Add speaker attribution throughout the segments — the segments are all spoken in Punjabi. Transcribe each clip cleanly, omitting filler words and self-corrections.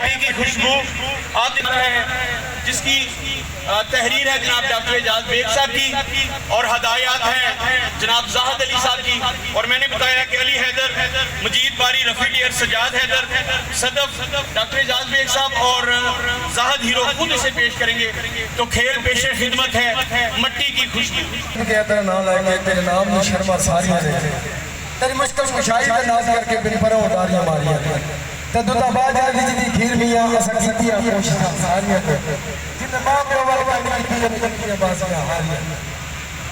Speaker 1: मट्टी की खुशबू आप देख रहे हैं, जिसकी तहरीर है जनाब डॉक्टर एजाज बेग साहब की और हदायत हैं जनाब जाहद अली साहब की। और मैंने बताया कि अली हैदर, मजीद बारी, रफ़ी डियर, सजाद हैदर, सदफ, डॉक्टर एजाज बेग साहब और जाहद हीरो खुद इसे पेश करेंगे। तो खेल पेशे खिदमत है मट्टी की खुशबू।
Speaker 2: तेरा नाम लाएंगे, तेरे नाम में शर्मा सारियां दे, तेरी मुश्किल कुशाई ते नाज करके बिन परों उतारियां मारियां ते दुदा बाजा दी जिदी खीर मियां अस कीतियां कोशिशां सारियां ते जिन्ने मां प्यो वाल बन कीतियां कीतियां बासियां हारियां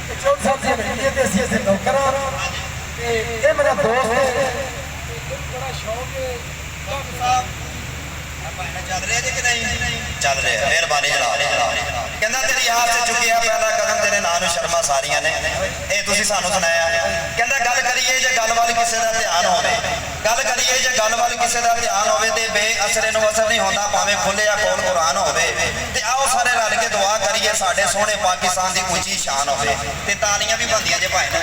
Speaker 2: ते चौथ साहब जी ये ते असीं इसे नौकरां ते ये मेरा दोस्त है, बड़ा शौक है डॉक्टर साहब।
Speaker 3: चल रहे कि नहीं चल रहे? मेहरबानी जनाब। कहना तेरी याद से चुकिया पहला कदम तेरे नाम शर्मा सारियां ने, ये तुसी सानू सुनाया। कहना गल करिए जे गल वाल किसी का ध्यान होवे, गल करिए जे गल वाल किसी का ध्यान होवे ते बेअसरे नूं असर नहीं होंदा, भावें खुले या कोल कुरान होवे। ते आओ सारे रल के दुआ करिए साडे सोहणे पाकिस्तान दी ऊंची शान होवे। ते तालियां भी बनदियां जे भाई ने,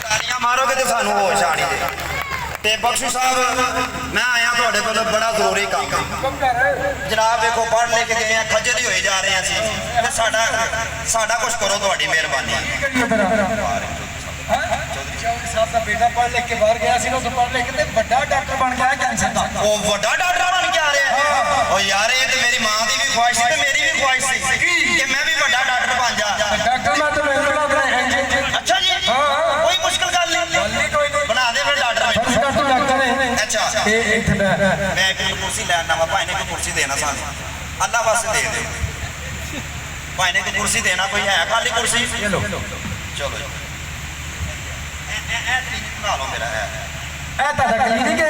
Speaker 3: तालियां मारोगे ते सानू होश आनी जे। ते बख्शू साहब मैं आया थोड़े को बड़ा जरूरी काम जनाब, देखो पढ़ लिख गए हैं, खज्जल ही होई जा रहे हैं, साडा कुछ करो, थोड़ी मेहरबानी।
Speaker 2: साहब का बेटा पढ़ लिख के बाहर गया सी, उस पढ़ लिख के बड़ा डॉक्टर बन गया कैंसर दा।
Speaker 3: ओ बड़ा डॉक्टर बन के आ रहा है। ओ यार ये तो मेरी मां दी भी ख्वाहिश थी, मेरी भी ख्वाहिश थी कि मैं भी बड़ा डॉक्टर बन जा।
Speaker 2: डॉक्टर मैं तो नहीं बना रहा।
Speaker 3: अच्छा जी, कोई मुश्किल गल नहीं, बना दे फिर डॉक्टर। अच्छा मैं एक कुर्सी लैना वा, भाई ने कोई कुर्सी देना सानू, अल्लाह वास्ते दे दे। भाई ने कोई कुर्सी देना, कोई है खाली कुर्सी? चलो बना लो मेरा है
Speaker 2: क्लिनिक है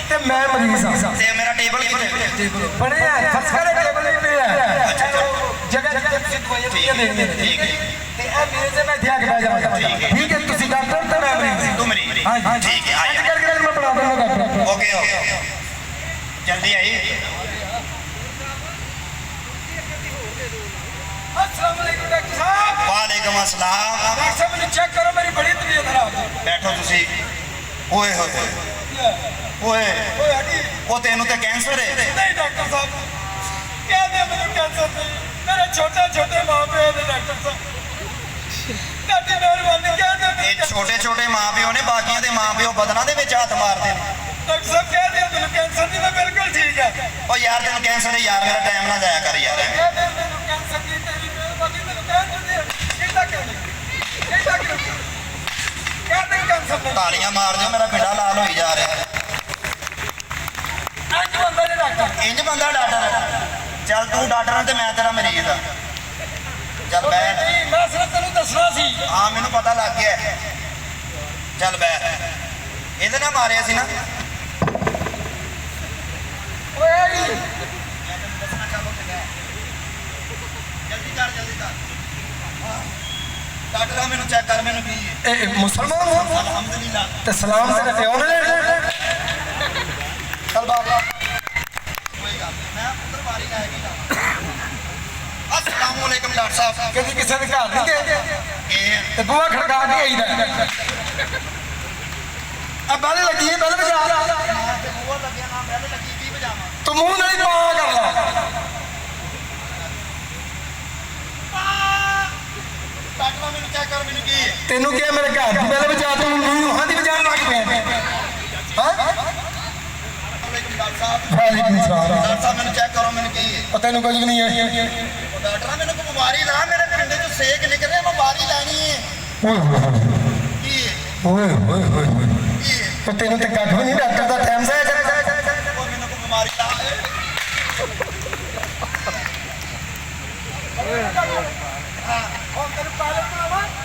Speaker 2: ते मैं मरीज हां
Speaker 3: ते मेरा टेबल किथे
Speaker 2: बने है, फर्स्ट करे टेबल पे है। अच्छा जगह जगह तुसी दवाइयां देनी है, ठीक है। ते ए मेरे से मैं ध्यान बैठ जाऊंगा, ठीक है। तुसी डॉक्टर ते मैं मरीज,
Speaker 3: तू मरीज, हां ठीक है। आइए
Speaker 2: करके मैं पढ़ा दूंगा डॉक्टर।
Speaker 3: ओके ओके जल्दी आई।
Speaker 2: अस्सलाम वालेकुम डॉक्टर साहब।
Speaker 3: वालेकुम अस्सलाम।
Speaker 2: डॉक्टर साहब मुझे चेक करो, मेरी बड़ी तबीयत खराब है।
Speaker 3: बैठो तुसी। ओए होए ओए
Speaker 2: हटी,
Speaker 3: वो तेनू ते कैंसर है?
Speaker 2: नहीं डॉक्टर साहब, क्या दे मुझे कैंसर नहीं, मेरे छोटे छोटे मां प्यो ने डॉक्टर साहब, ਤੁਹਾਡੀ ਮਿਹਰਬਾਨੀ क्या दे।
Speaker 3: ये छोटे छोटे मां प्यो ने, बाकियां दे मां प्यो बदनां दे विच हाथ मारदे ने।
Speaker 2: डॉक्टर साहब कह दिया तेन कैंसर नहीं, मैं बिल्कुल ठीक है।
Speaker 3: ओ यार तेन कैंसर है यार, मेरा टाइम ना जाया कर यार।
Speaker 2: कह दिया तेन कैंसर नहीं, तेरी मिहरबानी तेन कैंसर नहीं कितना कर क्या तेन कैंसर नहीं।
Speaker 3: तालियां मार दियो, मेरा बेटा लाल होई जा रहा है।
Speaker 2: आज बंदा ने डॉक्टर
Speaker 3: इंज बंदा डॉक्टर, चल तू डॉक्टर है ते मैं तेरा मरीज हां। चल बैठ।
Speaker 2: नहीं मैं सिर्फ तेन दसना सी।
Speaker 3: हाँ मैनू पता लग गया। चल बैठ, ਇਹਦੇ ਨਾਲ ਮਾਰਿਆ ਸੀ ਨਾ।
Speaker 2: ओए
Speaker 3: जल्दी कर डॉक्टर मैनू चेक कर, मैनू की
Speaker 2: ए मुसलमान हो?
Speaker 3: अल्हम्दुलिल्लाह
Speaker 2: ते सलाम से कहते हो ना। चल बाबा
Speaker 3: कोई गल नहीं, मैं उधर मारी लाएगी। अस्सलाम वालेकुम डॉक्टर साहब।
Speaker 2: कभी किसी के घर नहीं गए ते बुआ खड़का के आईदा। अब बैल लगी है, बैल बजा। तू मुंह नहीं पा कर ला।
Speaker 3: डॉक्टर मैनू चेक कर, मैनू की
Speaker 2: तेनू क्या मेरे घर की बैल बजा, तू मुंह वहां दी बजान लग पे। हां
Speaker 3: डॉक्टर साहब।
Speaker 2: वालेकुम सलाम।
Speaker 3: डॉक्टर साहब मैनू चेक करो, मैनू की
Speaker 2: और तेनू कुछ नहीं है।
Speaker 3: डॉक्टर मैनू कोई बीमारी ना, मेरे पिंड च सेक निकल रहा, बीमारी लैनी है। की
Speaker 2: ओए ओए ओए तो तेनू ते कख भी नहीं, डॉक्टर दा टाइम से
Speaker 3: मैनू कोई बीमारी ला।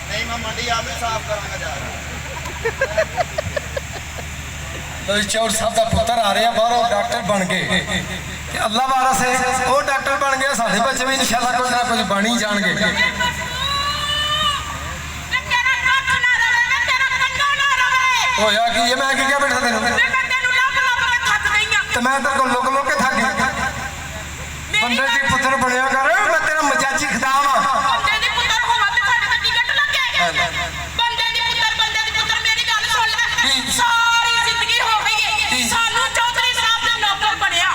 Speaker 3: नहीं मैं मंडी आप ही साफ करांगा जा।
Speaker 2: तो चौर साहब का पुत्र आ रहे हैं बाहरों, डॉक्टर बन गए। अल्लाह वारस है, वो डॉक्टर बन गया, साढ़े बच्चे भी इंशाल्लाह कुछ ना कुछ बन ही जाएंगे। होया कि ये मैं क्या बैठा तेन, तो मैं तेरे को लुक लुक के थक गया। बंदे की पुत्र बनया कर, मैं तेरा मजाजी खिदाम हाँ।
Speaker 4: सारी जिंदगी हो गई है, सानू चौधरी साहब ने नौकर बनया।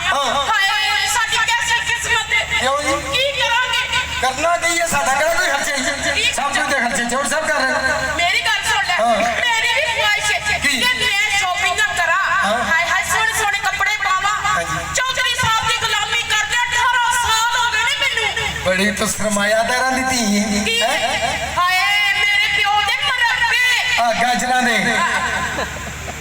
Speaker 2: बड़ी तो सरमायादारां दी धी है
Speaker 4: ਹਾਏ ਮੇਰੇ ਪਿਓ ਦੇ ਮਰੱਬੇ
Speaker 2: आ गाजरां दे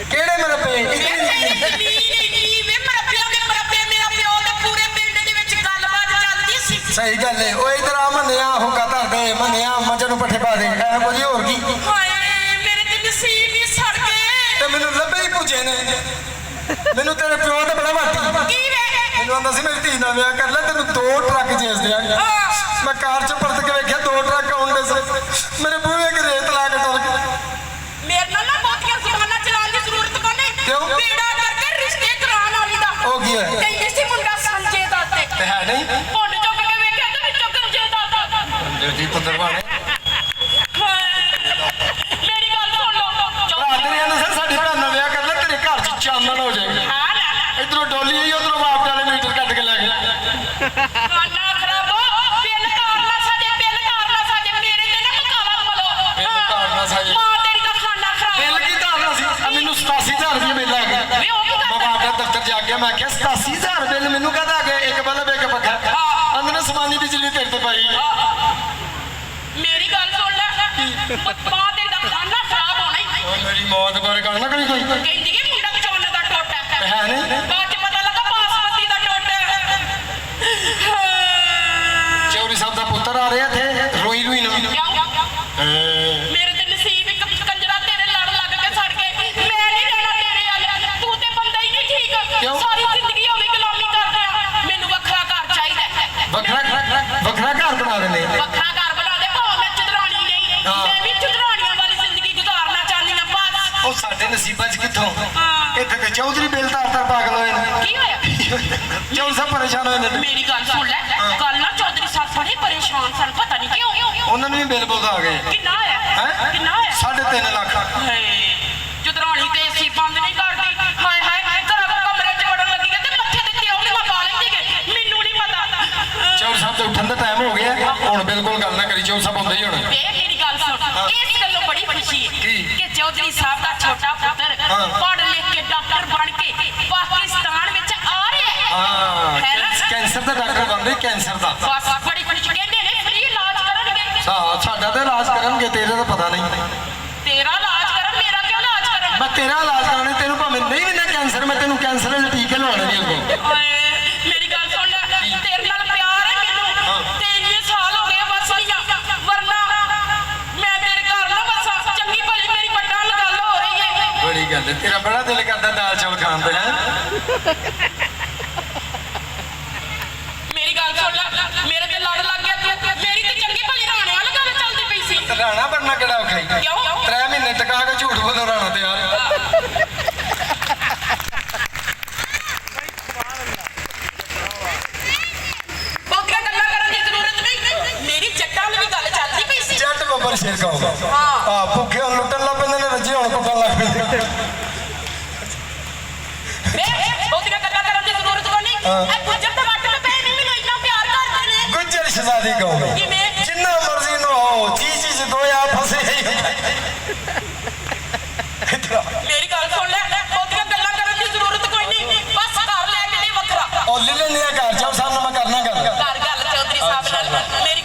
Speaker 2: केड़े मरब्बे
Speaker 4: ਮੇਰੀ ਜ਼ਮੀਨ ਇੰਨੀ ਵੇ ਮਰੱਬਿਆਂ ਦੇ ਮਰੱਬੇ ਮੇਰਾ ਪਿਓ ਤੇ ਪੂਰੇ ਪਿੰਡ ਦੇ ਵਿੱਚ ਗੱਲਬਾਤ ਚੱਲਦੀ ਸੀ
Speaker 2: सही गल है ओ इधर आ मन्निया हुक्का धर दे मन्निया मजन नूं पट्ठे पा दे ऐ बोली होर की
Speaker 4: ਹਾਏ ਮੇਰੇ ਤੇ ਨਸੀਬ ਹੀ ਸੜ ਗਏ
Speaker 2: ते मैनूं लभे ही पुजे ने मैनूं तेरे प्यो ते बड़ा माटी
Speaker 4: ਕੀ ਵੇ
Speaker 2: मैनूं आंदा सी मेरी धी नाल विआह कर ले तेनूं 2 ट्रक जेस दिआंगे मैं कार च परत के वेख्या 2 ट्रक आउण दे सी मेरे बूहे अगे रेत ला के टुर गए
Speaker 4: ਮੇਰੇ ਨਾਲ ਨਾ ਬਹੁਤੀਆਂ ਜ਼ਬਾਨਾਂ ਚਲਾਉਣ ਦੀ ਜ਼ਰੂਰਤ ਕੋਈ ਨਹੀਂ
Speaker 2: ਕਿਉਂ?
Speaker 4: ਬੇੜਾ ਕਰਕੇ ਰਿਸ਼ਤੇ ਕਰਾਉਣ ਵਾਲੀ ਦਾ
Speaker 2: हो गया है
Speaker 4: ਕਹਿੰਦੀ ਸੀ ਮੁੰਡਾ ਸੰਜੇ ਦਾ ਤੇ
Speaker 2: ते है नहीं
Speaker 4: ਪੁੰਡ ਚੁੱਕ ਕੇ ਵੇਖਿਆ ਤੇ ਵਿੱਚੋਂ ਗੰਜੇ ਦਾ
Speaker 2: जी पुत्र बाणे
Speaker 4: ਮੇਰੀ ਗੱਲ ਸੁਣ ਲਓ
Speaker 2: ਭਰਾ ਤੇਰੇ ਨੇ ਸਰ ਸਾਡੀ ਭੈਣ ਨਾਲ ਵਿਆਹ ਕਰ ਲੈ ਤੇਰੇ ਘਰ 'ਚ ਚਾਨਣ ਹੋ ਜਾਏਗਾ
Speaker 4: ਹਾਂ ਲੈ
Speaker 2: ਇਧਰੋਂ ਡੋਲੀ ਆਈ ਉਧਰੋਂ ਬਾਪ ਵਾਲੇ ਮੀਟਰ ਕੱਟ ਕੇ ਲੈ ਗਿਆ
Speaker 4: ਖਾਨਾ ਖਰਾਬੋ ਬਿੱਲ ਕਾਰਨਾ ਸਾਡੇ ਮੇਰੇ ਤੇ ਨਾ ਮਕਾਲਾ ਮਲੋ
Speaker 2: ਬਿੱਲ ਕਾਰਨਾ ਸਾਡੇ।
Speaker 4: ਮਾਂ ਤੇਰੀ ਦਾ ਖਾਨਾ ਖਰਾਬ
Speaker 2: ਬਿੱਲ ਕੀ ਧਾਰਨਾ ਸੀ ਆ ਮੈਨੂੰ 87000 ਰੁਪਏ ਬਿੱਲ ਆ ਗਿਆ
Speaker 4: ਵੇ ਉਹ ਕੀ
Speaker 2: ਮੈਂ ਬਾਪ ਦਾ ਦਫ਼ਤਰ ਜਾ ਕੇ ਮੈਂ ਕਿਹਾ 87000 ਬਿੱਲ ਮੈਨੂੰ ਕਹਦਾ ਆ ਗਿਆ ਇੱਕ ਬਲਬ ਇੱਕ ਪੱਖਾ ਅੰਦਰ ਸਮਾਨੀ ਬਿਜਲੀ ਤੇਰੇ ਤੇ ਪਾਈ
Speaker 4: ਮੇਰੀ ਗੱਲ ਸੁਣ ਲੈ ਮਾਂ ਤੇਰੀ ਦਾ ਖਾਨਾ ਖਰਾਬ ਹੋਣਾ ਹੀ
Speaker 2: ਓਏ ਮੇਰੀ ਮੌਤ ਬਾਰੇ ਗੱਲ ਨਾ ਕਰੀ ਕੋਈ
Speaker 4: ਕਹਿੰਦੀ ਕਿ ਮੁੰਡਾ ਚੋਣ ਦਾ ਟੋਟਾ
Speaker 2: ਤੇ ਹੈ ਨਹੀਂ
Speaker 4: ਬਾਅਦ ਚ ਪਤਾ ਲੱਗਾ ਬਾਸਮਤੀ ਦਾ ਟੋਟਾ
Speaker 2: ਚੌਰੀ ਸਾਹਿਬ ਦਾ ਪੁੱਤਰ ਆ ਰਿਹਾ ਇੱਥੇ ਰੋਈ ਰੋਈ ਨਾ
Speaker 4: ਮੇਰੇ ਤੇ ਨਸੀਬ ਇੱਕ ਕੰਜਰਾ ਤੇਰੇ ਲੜ ਲੱਗ ਕੇ ਸੜ ਕੇ ਮੈਂ ਨਹੀਂ ਰਹਿਣਾ ਤੇਰੇ ਵਾਲੇ ਤੂੰ ਤੇ ਬੰਦਾ ਹੀ ਨਹੀਂ ਠੀਕ
Speaker 2: ਕਿਉਂ?
Speaker 4: ਸਾਰੀ ਜ਼ਿੰਦਗੀ ਹੋਵੇ ਗੁਲਾਮੀ ਕਰਦੇ ਆ ਮੈਨੂੰ ਵੱਖਰਾ ਘਰ ਚਾਹੀਦਾ ਹੈ।
Speaker 2: ਵੱਖਰਾ ਘਰ ਬਣਾ ਦੇਣੇ
Speaker 4: ਵੱਖਰਾ ਘਰ ਬਣਾ ਦੇ ਭਾਵੇਂ ਮੈਂ ਚੁਦਰਾਣੀ ਨਹੀਂ
Speaker 2: ਹਾਂ।
Speaker 4: ਮੈਂ ਵੀ ਚੁਦਰਾਣੀਆਂ ਵਾਲੀ ਜ਼ਿੰਦਗੀ ਗੁਜ਼ਾਰਨਾ ਚਾਹੁੰਦੀ ਹਾਂ ਬਸ
Speaker 2: ਉਹ ਸਾਡੇ ਨਸੀਬਾਂ 'ਚ ਕਿੱਥੋਂ
Speaker 4: ਹਾਂ।
Speaker 2: ਇੱਥੇ ਤੇ ਚੌਧਰੀ ਬਿੱਲ ਧਾਰ ਪਾਗਲ ਹੋਏ ਨੇ
Speaker 4: ਕੀ ਹੋਇਆ
Speaker 2: ਚੌਲ ਸਭ ਪਰੇਸ਼ਾਨ ਹੋਏ ਨੇ
Speaker 4: ਮੇਰੀ ਗੱਲ ਸੁਣ ਲੈ ਕੱਲ ਨਾ ਚੌਧਰੀ ਸਾਹਿਬ ਬੜੇ ਪਰੇਸ਼ਾਨ ਸਨ ਪਤਾ ਨਹੀਂ ਕਿਉਂ
Speaker 2: ਉਹਨਾਂ ਨੂੰ ਵੀ ਬਿੱਲ ਬੁੱਲ ਆ ਗਏ
Speaker 4: ਕਿੰਨਾ ਆਇਆ
Speaker 2: ਹੈਂ?
Speaker 4: ਕਿੰਨਾ ਆਇਆ
Speaker 2: 3.5 ਲੱਖ
Speaker 4: ਚੁਦਰਾਣੀ ਤੇ ਏਸੀ ਬੰਦ ਨਹੀਂ ਕਰਦੀ ਹਾਏ ਹਾਏ ਘਰ ਕਮਰੇ 'ਚ ਵੜਨ ਲੱਗੀ ਹੈ ਤੇ ਮੱਥੇ ਤੇ ਤਿਉਂ ਪਾ ਲੈਂਦੀ ਹੈ ਮੈਨੂੰ ਨਹੀਂ ਪਤਾ
Speaker 2: ਚੌਲ ਸਾਹਿਬ ਦੇ ਉੱਠਣ ਦਾ ਟਾਈਮ ਹੋ ਗਿਆ ਹੁਣ ਬਿਲਕੁਲ ਗੱਲ ਨਾ ਕਰੀ ਚੌਲ ਸਾਹਿਬ ਹੁੰਦੇ ਹੀ ਹੁਣ
Speaker 4: ਵੇ ਮੇਰੀ ਗੱਲ ਸੁਣ ਇਸ ਗੱਲੋਂ ਬੜੀ ਖੁਸ਼ੀ ਹੈ
Speaker 2: ਕੀ?
Speaker 4: ਕਿ ਚੌਧਰੀ ਸਾਹਿਬ ਦਾ ਛੋਟਾ ਪੁੱਤਰ
Speaker 2: ਹਾਂ।
Speaker 4: ਪੜ੍ਹ ਲਿਖ ਕੇ ਡਾਕਟਰ ਬਣ ਕੇ ਪਾਕਿਸਤਾਨ ਵਿੱਚ ਆ ਰਿਹਾ
Speaker 2: ਹਾਂ
Speaker 4: ਹੈ ਨਾ
Speaker 2: ਕੈਂਸਰ ਦਾ ਡਾਕਟਰ ਬਣ ਰਹੇ ਕੈਂਸਰ ਦਾ
Speaker 4: ਬਸ ਬੜੀ ਖੁਸ਼ੀ ਕਹਿੰਦੇ ਨੇ ਫ੍ਰੀ ਇਲਾਜ ਕਰਨਗੇ
Speaker 2: ਸਾਡਾ ਤਾਂ ਇਲਾਜ ਕਰਨਗੇ ਤੇਰੇ ਦਾ ਪਤਾ ਨਹੀਂ
Speaker 4: ਤੇਰਾ ਇਲਾਜ ਕਰਨ ਮੇਰਾ ਕਿਉਂ ਇਲਾਜ ਕਰਨ
Speaker 2: ਮੈਂ ਤੇਰਾ ਇਲਾਜ ਕਰਾਉਣਾ ਤੈਨੂੰ ਭਾਵੇਂ ਨਹੀਂ ਵੀ ਨਾ ਕੈਂਸਰ ਮੈਂ ਤੈਨੂੰ ਕੈਂਸਰ ਦੇ ਟੀਕੇ ਲਵਾਉਣੇ ਨਹੀਂ ਅੱਗੋਂ
Speaker 4: ਹਾਏ ਮੇਰੀ ਗੱਲ ਸੁਣ ਲੈ ਤੇਰੇ ਨਾਲ ਪਿਆਰ ਹੈ ਮੈਨੂੰ ਤੇ ਇੰਨੇ ਸਾਲ ਹੋ ਗਏ ਬਸ ਨਹੀਂ ਵਰਨਾ ਮੈਂ ਤੇਰੇ ਘਰ ਨਾ ਬਸਾਂ ਚੰਗੀ ਭਲੀ ਮੇਰੀ ਪੱਟਾਂ ਨਾਲ ਗੱਲ ਹੋ ਰਹੀ ਹੈ
Speaker 2: ਬੜੀ ਗੱਲ ਹੈ ਤੇਰਾ ਬੜਾ ਦਿਲ ਕਰਦਾ ਦਾਲ ਚੌਲ ਖਾਣ ਤੇ ਹੈ
Speaker 4: ਮੇਰੀ ਗੱਲ ਸੁਣ ਲੈ ਮੇਰੇ ਤੇ ਲੜ ਲੱਗ ਗਿਆ ਮੇਰੀ ਤੇ ਚੰਗੀ ਭਲੀ ਰਾਣੇ ਵਾਲੀ ਗੱਲ ਚੱਲਦੀ ਪਈ ਸੀ
Speaker 2: ਰਾਣਾ ਬਣਨਾ ਕਿਹੜਾ ਔਖਾ ਹੀ
Speaker 4: ਕਿਉਂ
Speaker 2: 3 ਮਹੀਨੇ ਟਕਾ ਕੇ ਝੂਠ ਬੋਲੋ ਰਾਣਾ ਤੇ ਯਾਰ
Speaker 4: ਬਹੁਤੀਆਂ ਗੱਲਾਂ ਕਰਨ ਦੀ ਜ਼ਰੂਰਤ ਨਹੀਂ ਮੇਰੀ ਜੱਟਾਂ ਨਾਲ ਵੀ ਗੱਲ ਚੱਲਦੀ ਪਈ ਸੀ
Speaker 2: ਜੱਟ ਬੱਬਰ ਸ਼ੇਰ ਕਹੂਗਾ
Speaker 4: ਹਾਂ।
Speaker 2: ਆ ਭੁੱਖੇ ਹੁਣ ਲੁੱਟਣ ਲੱਗ ਪੈਂਦੇ ਨੇ ਰੱਜੇ ਹੁਣ ਕੁੱਟਣ ਲੱਗ ਪੈਂਦੇ
Speaker 4: ਬਹੁਤੀਆਂ ਗੱਲਾਂ ਕਰਨ ਦੀ ਜ਼ਰੂਰਤ ਕੋਈ ਨਹੀਂ ਇਹ ਗੁੱਜਰ ਤੇ ਵੱਟ ਤੇ ਪਏ ਨਹੀਂ ਮੈਨੂੰ ਇੰਨਾ ਪਿਆਰ ਕਰਦੇ ਨੇ
Speaker 2: ਗੁੱਜਰ ਸ਼ਹਜ਼ਾਦੀ ਕਹੂਗਾ
Speaker 4: ਕਿਵੇਂ
Speaker 2: ਜਿੰਨਾ ਮਰਜ਼ੀ ਨਹਾਓ ਚੀਜ਼ ਦੋਇਆ ਫਸੇ ਹੀ
Speaker 4: ਮੇਰੀ ਗੱਲ ਸੁਣ ਲੈ ਬਹੁਤੀਆਂ ਗੱਲਾਂ ਕਰਨ ਦੀ ਜ਼ਰੂਰਤ ਕੋਈ ਨਹੀਂ ਬਸ ਘਰ ਲੈ ਕੇ ਦੇ ਵੱਖਰਾ
Speaker 2: ਉਹ ਲੈ ਲੈਂਦੇ ਆ ਘਰ ਜਾਓ ਸਾਹਮਣੇ ਮੈਂ ਕਰਨਾ ਗੱਲ
Speaker 4: ਘਰ ਗੱਲ ਚੌਧਰੀ ਸਾਹਿਬ ਨਾਲ ਮੇਰੀ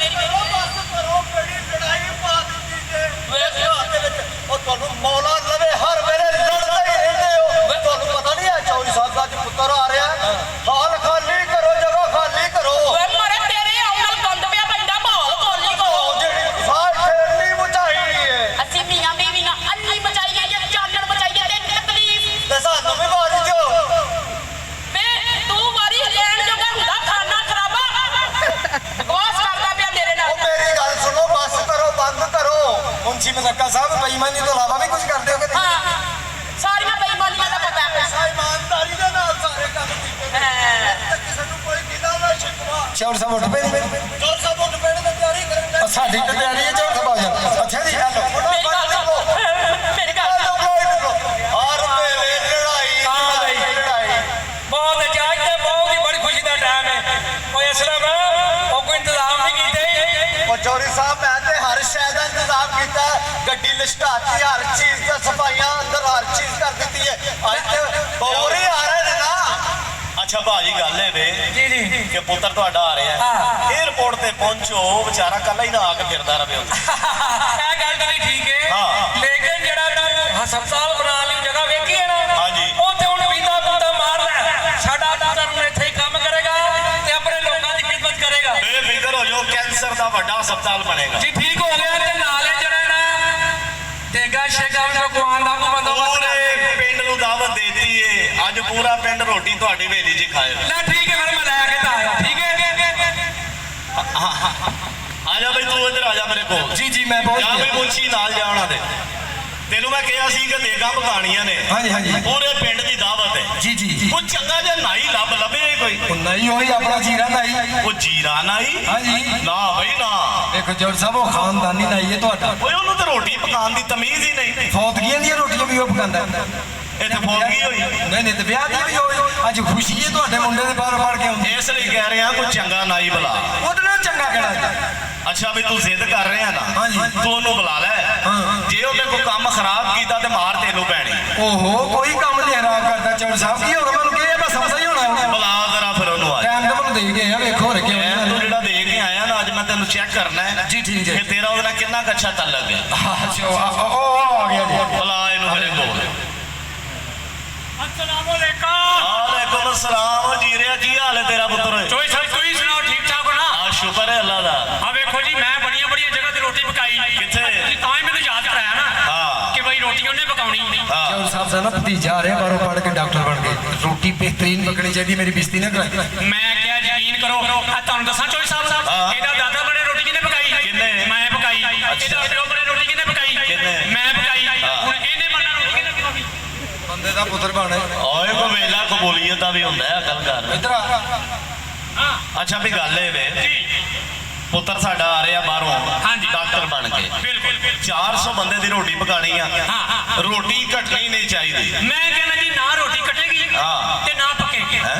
Speaker 3: ਉਹ ਤੁਹਾਨੂੰ ਮੌਲਾ ਲਵੇ ਹਰ ਵੇਲੇ ਲੜਦੇ ਹੀ ਰਹਿੰਦੇ ਹੋ ਤੁਹਾਨੂੰ ਪਤਾ ਨਹੀਂ ਹੈ ਚੌਧਰੀ ਸਾਹਿਬ ਦਾ ਅੱਜ ਪੁੱਤਰ ਆ ਰਿਹਾ ਹਾਲ ਖਾਲੀ ਕਰੋ ਜਗ੍ਹਾ ਖਾਲੀ ਕਰੋ
Speaker 4: ਓਏ ਮਾਰੇ ਤੇਰੇ ਆਉਣ ਨਾਲ ਗੰਦ ਪਿਆ ਪੈਂਦਾ ਮਾਹੌਲ ਕੋਲੀ ਕੋ
Speaker 3: ਉਹ ਜਿਹੜੀ ਸਾਡ ਫੇਰਨੀ ਬੁਝਾਈ ਹੈ
Speaker 4: ਅਸੀਂ ਮੀਆਂ ਬੀਵੀਆਂ ਅੰਨੀ ਬਚਾਈ ਹੈ ਜਾਂ ਚਾਨਣ ਬਚਾਈ ਹੈ ਤੇ ਤਕਲੀਫ
Speaker 3: ਤੇ ਸਾਨੂੰ ਵੀ ਵਾਰੀ ਦਿਓ
Speaker 4: ਵੇ ਤੂੰ ਵਾਰੀ ਲੈਣ ਜੋਗਾ ਹੁੰਦਾ ਖਾਨਾ ਖਰਾਬਾ ਬਕਵਾਸ ਕਰਦਾ ਪਿਆ ਮੇਰੇ ਨਾਲ
Speaker 3: ਉਹ ਮੇਰੀ ਗੱਲ ਸੁਣੋ ਬਸ ਕਰੋ ਬੰਦ ਕਰੋ
Speaker 2: ਮੁੰਸ਼ੀ ਮਜ਼ੱਕਾ ਸਾਹਿਬ ਬੇਈਮਾਨੀ ਤੋਂ ਇਲਾਵਾ ਵੀ ਕੁਝ ਕਰਦੇ ਹੋ ਕਿ ਨਹੀਂ
Speaker 4: ਹਾਂ ਸਾਰੀਆਂ ਬੇਈਮਾਨੀਆਂ ਦਾ ਪਤਾ ਹੈ
Speaker 3: ਇਮਾਨਦਾਰੀ ਦੇ ਨਾਲ ਸਾਰੇ ਕੰਮ ਕੀਤੇ ਨੇ ਤੇ ਕਿਸੇ ਨੂੰ ਕੋਈ ਕਿਦਾ ਨਾ ਸ਼ਿਕਵਾ
Speaker 2: ਚੌੜ ਸਾਹਿਬ ਉੱਠ ਪਏ
Speaker 3: ਚੌਧਰੀ ਸਾਹਿਬ ਉੱਠ ਪੈਣ ਦੀ ਤਿਆਰੀ ਕਰਨ ਦੇ
Speaker 2: ਸਾਡੀ ਤਾਂ ਤਿਆਰੀ ਹੈ ਚੌੜ ਸਾਹਿਬ ਆ ਜਾਣ ਅੱਛਾ ਜੀ ਹੈਲੋ
Speaker 4: ਮੇਰੀ ਗੱਲ ਸੁਣ ਮੇਰੀ ਗੱਲ ਸੁਣ
Speaker 3: ਹਰ ਵੇਲੇ ਲੜਾਈ
Speaker 5: ਹਾਂ ਬਈ।
Speaker 3: ਲੜਾਈ
Speaker 5: ਬਹੁਤ ਇਜਾਜ਼ ਤੇ ਬਹੁਤ ਹੀ ਬੜੀ ਖੁਸ਼ੀ ਦਾ ਟਾਈਮ ਹੈ ਕੋਈ ਅਸਲਮ ਉਹ ਕੋਈ ਇੰਤਜ਼ਾਮ ਨਹੀਂ ਕੀਤੇ
Speaker 3: ਉਹ ਚੌਧਰੀ ਸਾਹਿਬ ਮੈਂ ਤੇ ਹਰ ਸ਼ੈ ਦਾ ਇੰਤਜ਼ਾਮ ਕੀਤਾ ਗੱਡੀ ਲਿਸ਼ਕਾਤੀ ਹਰ ਚੀਜ਼ ਦਾ ਸਫਾਈਆਂ ਅੰਦਰ ਹਰ ਚੀਜ਼ ਕਰ ਦਿੱਤੀ ਹੈ ਅੱਜ ਤੇ ਹੋਰ ਹੀ ਆ ਰਹੇ ਨੇ ਨਾ
Speaker 6: ਅੱਛਾ ਭਾਜੀ ਗੱਲ ਇਹ ਵੇ
Speaker 5: ਜੀ ਜੀ
Speaker 6: ਕਿ ਪੁੱਤਰ ਤੁਹਾਡਾ ਆ ਰਿਹਾ
Speaker 5: ਹਾਂ।
Speaker 6: 에ਅਰਪੋਰਟ ਤੇ ਪਹੁੰਚੋ ਵਿਚਾਰਾ ਕੱਲਾ ਹੀ ਨਾ ਆ ਕੇ ਫਿਰਦਾ ਰਵੇ ਉੱਥੇ।
Speaker 5: ਇਹ ਗੱਲ ਤਾਂ ਨਹੀਂ ਠੀਕ ਹੈ
Speaker 6: ਹਾਂ।
Speaker 5: ਲੇਕਿਨ ਜਿਹੜਾ ਤੂੰ ਹਸਪਤਾਲ ਬਣਾ ਲਈ ਜਗ੍ਹਾ ਵੇਖੀ ਹੈ ਨਾ
Speaker 6: ਹਾਂਜੀ।
Speaker 5: ਉੱਥੇ ਹੁਣ ਪੀਂਦਾ ਪੁੱਤਾ ਮਾਰਨਾ ਸਾਡਾ ਪੁੱਤਰ ਇੱਥੇ ਹੀ ਕੰਮ ਕਰੇਗਾ ਤੇ ਆਪਣੇ ਲੋਕਾਂ ਦੀ ਖਿਦਮਤ ਕਰੇਗਾ।
Speaker 6: ਬੇਫਿਕਰ ਹੋ ਜਾਓ, ਕੈਂਸਰ ਦਾ ਵੱਡਾ ਹਸਪਤਾਲ ਬਣੇਗਾ।
Speaker 5: ਜੀ ਠੀਕ ਹੋ ਗਿਆ ਤੇ ਨਾਲੇ ਜਿਹੜਾ ਨਾ ਦੇਗਾ ਸ਼ੇਗਾ ਨੂੰ ਗਵਾਨ ਦਾ ਬੰਦੋਬਸਤ
Speaker 6: ਪੂਰੇ ਪਿੰਡ ਨੂੰ ਦਾਵਤ ਦੇਤੀ ਏ, ਅੱਜ ਪੂਰਾ ਪਿੰਡ ਰੋਟੀ ਤੁਹਾਡੀ ਹਵੇਲੀ 'ਚ ਖਾਏਗਾ।
Speaker 5: ਨਾ ਠੀਕ ਹੈ ਫਿਰ ਮੈਂ ਲੈ ਕੇ ਤਾਂ ਆਇਆ ਠੀਕ ਹੈ
Speaker 6: ਆ ਜਾ ਬਈ ਤੂੰ ਇੱਧਰ ਆ ਜਾ ਮੇਰੇ ਕੋਲ।
Speaker 2: ਜੀ ਜੀ ਮੈਂ ਪਹੁੰਚ
Speaker 6: ਜਾਂ
Speaker 2: ਗਿਆ
Speaker 6: ਬਈ ਮੁੰਸ਼ੀ ਨਾਲ ਜਾਣਾ ਦੇ। ਤੈਨੂੰ ਮੈਂ ਕਿਹਾ ਸੀ ਕਿ ਦੇਗਾ ਪਕਾਣੀਆਂ ਨੇ।
Speaker 2: ਹਾਂਜੀ ਹਾਂਜੀ
Speaker 6: ਪੂਰੇ ਪਿੰਡ ਦੀ ਦਾਵਤ ਹੈ।
Speaker 2: ਜੀ ਜੀ
Speaker 6: ਕੋਈ ਚੰਗਾ ਜਿਹਾ ਨਾਈ ਲੱਭੇ ਕੋਈ।
Speaker 2: ਉਹ ਨਹੀਂ ਹੋਈ ਆਪਣਾ ਜੀਰਾ ਨਾਈ
Speaker 6: ਉਹ ਜੀਰਾ ਨਾਈ?
Speaker 2: ਹਾਂਜੀ
Speaker 6: ਨਾ ਬਈ ਨਾ।
Speaker 2: ਦੇਖੋ ਜੋੜ ਸਾਹਿਬ ਉਹ ਖਾਨਦਾਨੀ ਨਾਈ ਹੈ ਤੁਹਾਡਾ
Speaker 6: ਓਏ ਉਹਨੂੰ ਤਾਂ ਰੋਟੀ ਪਕਾਉਣ ਦੀ ਤਮੀਜ਼ ਹੀ ਨਹੀਂ।
Speaker 2: ਫੌਤਗੀਆਂ ਦੀਆਂ ਰੋਟੀਆਂ ਵੀ ਉਹ ਪਕਾਉਂਦਾ
Speaker 6: ਇੱਥੇ ਫੌਤਗੀ ਹੋਈ।
Speaker 2: ਨਹੀਂ ਨਹੀਂ ਤੇ ਵਿਆਹ ਦੀ ਵੀ ਹੋਈ ਅੱਜ ਖੁਸ਼ੀ ਹੈ ਤੁਹਾਡੇ ਮੁੰਡੇ ਦੇ ਬਾਹਰ ਫੜ ਕੇ ਆਉਂਦੇ
Speaker 6: ਇਸ ਲਈ ਕਹਿ ਰਿਹਾ ਕੋਈ ਚੰਗਾ ਨਾਈ ਬੁਲਾ।
Speaker 2: ਉਹਦੇ ਨਾਲ ਚੰਗਾ ਕਿਹੜਾ
Speaker 6: ਅੱਛਾ ਵੀ ਤੂੰ ਜ਼ਿੱਦ ਕਰ ਰਿਹਾ ਨਾ,
Speaker 2: ਹਾਂਜੀ।
Speaker 6: ਤੂੰ ਉਹਨੂੰ ਬੁਲਾ ਲੈ।
Speaker 2: ਹਾਂ।
Speaker 6: ਜੇ ਉਹਨੇ ਕੋਈ ਕੰਮ ਖਰਾਬ ਕੀਤਾ ਤੇ ਮਾਰ ਤੈਨੂੰ ਪੈਣੀ।
Speaker 2: ਓਹੋ ਕੋਈ ਕੰਮ ਨਹੀਂ ਖਰਾਬ ਕਰਦਾ ਚੌੜ ਸਾਹਿਬ ਕੀ ਹੋ ਗਿਆ ਮੈਨੂੰ ਕਿਹਾ ਮੈਂ ਸਮਝਦਾ ਹੀ ਹੋਣਾ
Speaker 6: ਬੁਲਾ ਜ਼ਰਾ ਫਿਰ ਉਹਨੂੰ ਆ।
Speaker 2: ਟਾਈਮ ਤਾਂ ਮੈਨੂੰ ਦੇ ਗਏ ਆ ਵੇਖੋ ਹੋਰ ਕਿਉਂ
Speaker 6: ਮੈਂ ਤੂੰ ਜਿਹੜਾ ਦੇ ਕੇ ਆਇਆ ਨਾ, ਅੱਜ ਮੈਂ ਤੈਨੂੰ ਚੈੱਕ ਕਰਨਾ ਹੈ
Speaker 2: ਜੀ ਠੀਕ ਹੈ
Speaker 6: ਕਿ ਤੇਰਾ ਉਹਦੇ ਨਾਲ ਕਿੰਨਾ ਕੁ ਅੱਛਾ ਤਾਲੁਕ ਹੈ।
Speaker 2: ਉਹ ਆ ਗਿਆ ਜੀ
Speaker 6: ਬੁਲਾ ਇਹਨੂੰ ਮੇਰੇ ਕੋਲ।
Speaker 5: अस्सलामुअलैकुम।
Speaker 6: ਵਾਲੇਕੁਮ ਅਸਲਾਮ। ਜੀ ਰਿਹਾ ਕੀ ਹਾਲ ਹੈ ਤੇਰਾ ਪੁੱਤਰ?
Speaker 5: चोई साहब तुम सुनाओ ठीक ठाक हो ना?
Speaker 6: ਆ ਸ਼ੁਕਰ ਹੈ ਅੱਲਾ ਦਾ।
Speaker 5: हाँ देखो जी मैं बड़िया बड़िया जगह से रोटी पकाई
Speaker 6: कित्थे?
Speaker 5: तो ही मैंने याद कराया ना
Speaker 6: हाँ।
Speaker 5: कि भाई रोटी उन्हें पकानी
Speaker 6: ਹਾਂ
Speaker 2: ਚੌੜ ਸਾਹਿਬ ਦਾ ਨਾ ਭਤੀਜਾ ਆ ਰਿਹਾ ਬਾਹਰੋਂ ਪੜ ਕੇ ਡਾਕਟਰ ਬਣ ਗਏ ਰੋਟੀ ਬਿਹਤਰੀਨ ਪਕਣੀ ਚਾਹੀਦੀ ਮੇਰੀ ਬਿਸਤੀ ਨਾ ਕਰਾਈ
Speaker 5: मैं क्या यकीन करो तुम दसा चोई साहब
Speaker 6: हाँ।
Speaker 5: ਇਹਦਾ ਦਾਦਾ ਬਣੇ ਰੋਟੀ ਕਿਹਨੇ ਪਕਾਈ
Speaker 6: किन्ने?
Speaker 5: मैं पकाई ਇਹਦਾ ਪਿਓ ਬਣੇ ਰੋਟੀ ਕਿਹਨੇ ਪਕਾਈ
Speaker 6: किन्ने?
Speaker 5: मैं पकाई
Speaker 6: हाँ।
Speaker 5: ਹੁਣ ਇਹਨੇ ਬਣਨਾ ਰੋਟੀ ਕਿਹਨੇ ਪਕਾਈ
Speaker 2: ਬੰਦੇ ਦਾ ਪੁੱਤਰ ਬਣੇ
Speaker 6: ਓਏ ਕੋ ਵੇਲਾ ਕਬੂਲੀਅਤ ਦਾ ਵੀ ਹੁੰਦਾ ਹੈ ਅਕਲ ਕਰ।
Speaker 2: ਇਧਰ ਆ
Speaker 5: हाँ
Speaker 6: ਅੱਛਾ ਵੀ ਗੱਲ ਇਹ ਵੇ
Speaker 5: जी
Speaker 6: ਪੁੱਤਰ ਸਾਡਾ ਆ ਰਿਹਾ ਬਾਹਰੋਂ
Speaker 5: ਹਾਂਜੀ।
Speaker 6: ਡਾਕਟਰ ਬਣ ਕੇ।
Speaker 5: बिल्कुल
Speaker 6: 400 ਬੰਦੇ ਦੀ ਰੋਟੀ ਪਕਾਣੀ ਆ।
Speaker 5: हाँ।
Speaker 6: ਰੋਟੀ ਘਟਣੀ ਨਹੀਂ ਚਾਹੀਦੀ।
Speaker 5: मैं कहना जी ना रोटी कटेगी
Speaker 6: हाँ।
Speaker 5: ते ना पकेगी
Speaker 6: ਹੈਂ?